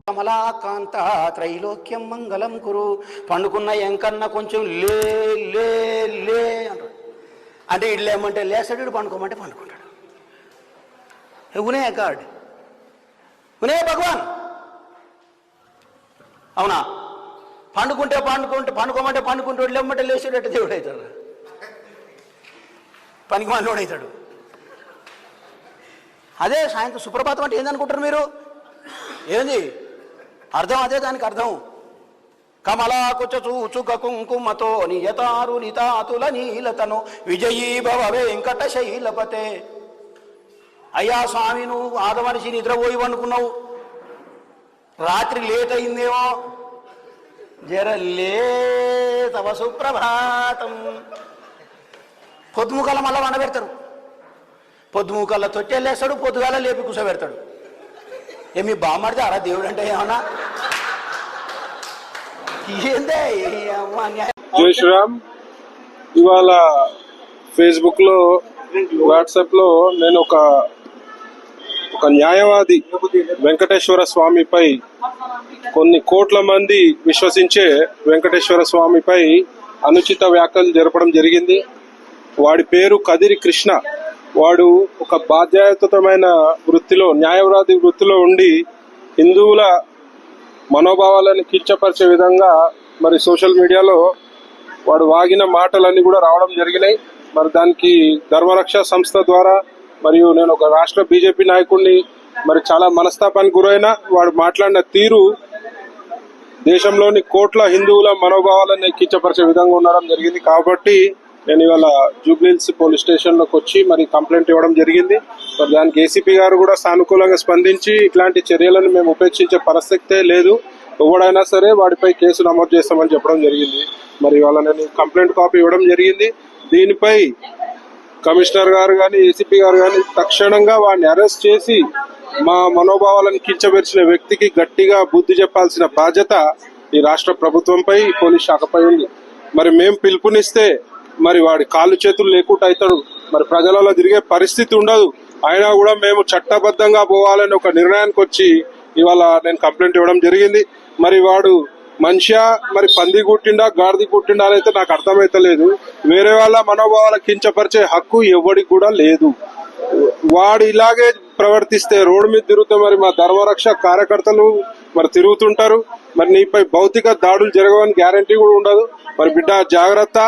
కమలాకాంత త్రైలోక్యం మంగళం కురు. పండుకున్న ఎంకన్నా కొంచెం లే లే లే అంటాడు. అంటే ఇటు లేమంటే లేస్తాడు, ఇటు పండుకోమంటే పండుకుంటాడు. ఉనే గాడ్, ఉనే భగవాన్. అవునా? పండుకోమంటే పండుకుంటాడు, లేమంటే లేచాడు. దేవుడు అవుతాడు, పనికి మనోడు అవుతాడు. అదే సాయంత్రం సుప్రభాతం అంటే ఏందనుకుంటారు మీరు? ఏంది అర్థం? అదే దానికి అర్థం. కమలాకుచ చూచుక కుంకుమతో నియతారు నితాతుల నీలతను విజయీ భవ వెంకట శైలపతే. అయ్యా స్వామి, నువ్వు ఆదమనిషి నిద్రపోయి అనుకున్నావు, రాత్రి లేట్ అయిందేమో, జరలే తవ సుప్రభాతం. పొద్దుముకల మళ్ళా వండబెడతారు. పొద్దుముకల్లో తొట్టెళ్ళేస్తాడు, పొద్దుగాల లేపి కూర్చోబెడతాడు. ఏమి బామ్మడితే అరా దేవుడు అంటే ఏమన్నా? ఏందే జై శ్రీరామ్. ఇవాళ ఫేస్బుక్ లో, వాట్సాప్ లో నేను ఒక న్యాయవాది వెంకటేశ్వర స్వామిపై, కొన్ని కోట్ల మంది విశ్వసించే వెంకటేశ్వర స్వామిపై అనుచిత వ్యాఖ్యలు జరపడం జరిగింది. వాడి పేరు కదిరి కృష్ణ. వాడు ఒక బాధ్యతమైన వృత్తిలో, న్యాయవాది వృత్తిలో ఉండి హిందువుల మనోభావాలను కించపరిచే విధంగా మరి సోషల్ మీడియాలో వాడు వాగిన మాటలన్నీ కూడా రావడం జరిగినాయి. మరి దానికి ధర్మరక్ష సంస్థ ద్వారా, మరియు నేను ఒక రాష్ట్ర బీజేపీ నాయకుడిని, మరి చాలా మనస్తాపానికి గురైన వాడు మాట్లాడిన తీరు దేశంలోని కోట్ల హిందువుల మనోభావాలను కించపరిచే విధంగా ఉండడం జరిగింది. కాబట్టి నేను ఇవాళ జూబ్లీహిల్స్ పోలీస్ స్టేషన్ లోకి వచ్చి మరి కంప్లైంట్ ఇవ్వడం జరిగింది. మరి దానికి ఏసీపీ గారు కూడా సానుకూలంగా స్పందించి ఇట్లాంటి చర్యలను మేము ఉపేక్షించే పరిస్థితే లేదు, ఎవడైనా సరే వాడిపై కేసు నమోదు చేస్తామని చెప్పడం జరిగింది. మరి ఇవాళ నేను కంప్లైంట్ కాపీ ఇవ్వడం జరిగింది. దీనిపై కమిషనర్ గారు కానీ, ఏసీపీ గారు కానీ తక్షణంగా వాడిని అరెస్ట్ చేసి మా మనోభావాలను కించబెరిచిన వ్యక్తికి గట్టిగా బుద్ధి చెప్పాల్సిన బాధ్యత ఈ రాష్ట్ర ప్రభుత్వంపై, పోలీస్ శాఖపై ఉంది. మరి మేము పిలుపునిస్తే మరి వాడి కాళ్ళు చేతులు లేకుండా అవుతాడు, మరి ప్రజలలో తిరిగే పరిస్థితి ఉండదు. అయినా కూడా మేము చట్టబద్ధంగా పోవాలని ఒక నిర్ణయానికి వచ్చి ఇవాళ నేను కంప్లైంట్ ఇవ్వడం జరిగింది. మరి వాడు మనిషా, మరి పంది కుట్టిండా గాడిది కుట్టిండా అని అయితే నాకు అర్థమైతలేదు. వేరే వాళ్ళ మనోభావాల కించపరిచే హక్కు ఎవరికి కూడా లేదు. వాడు ఇలాగే ప్రవర్తిస్తే రోడ్డు మీద తిరుగుతూ మరి మా ధర్మరక్ష కార్యకర్తలు మరి తిరుగుతుంటారు. మరి నీపై భౌతిక దాడులు జరగవని గ్యారంటీ కూడా ఉండదు. మరి బిడ్డ జాగ్రత్త.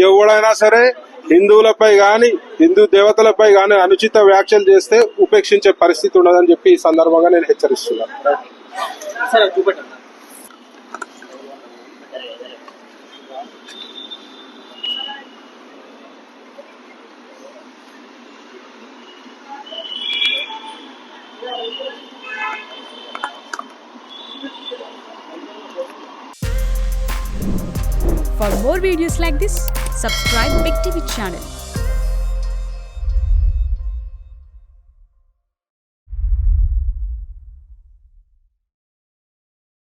ఎవడైనా సరే హిందువులపై గాని, హిందూ దేవతలపై గాని అనుచిత వ్యాఖ్యలు చేస్తే ఉపేక్షించే పరిస్థితి ఉండదని చెప్పి ఈ సందర్భంగా నేను హెచ్చరిస్తున్నాను. For more videos like this, subscribe Big TV channel.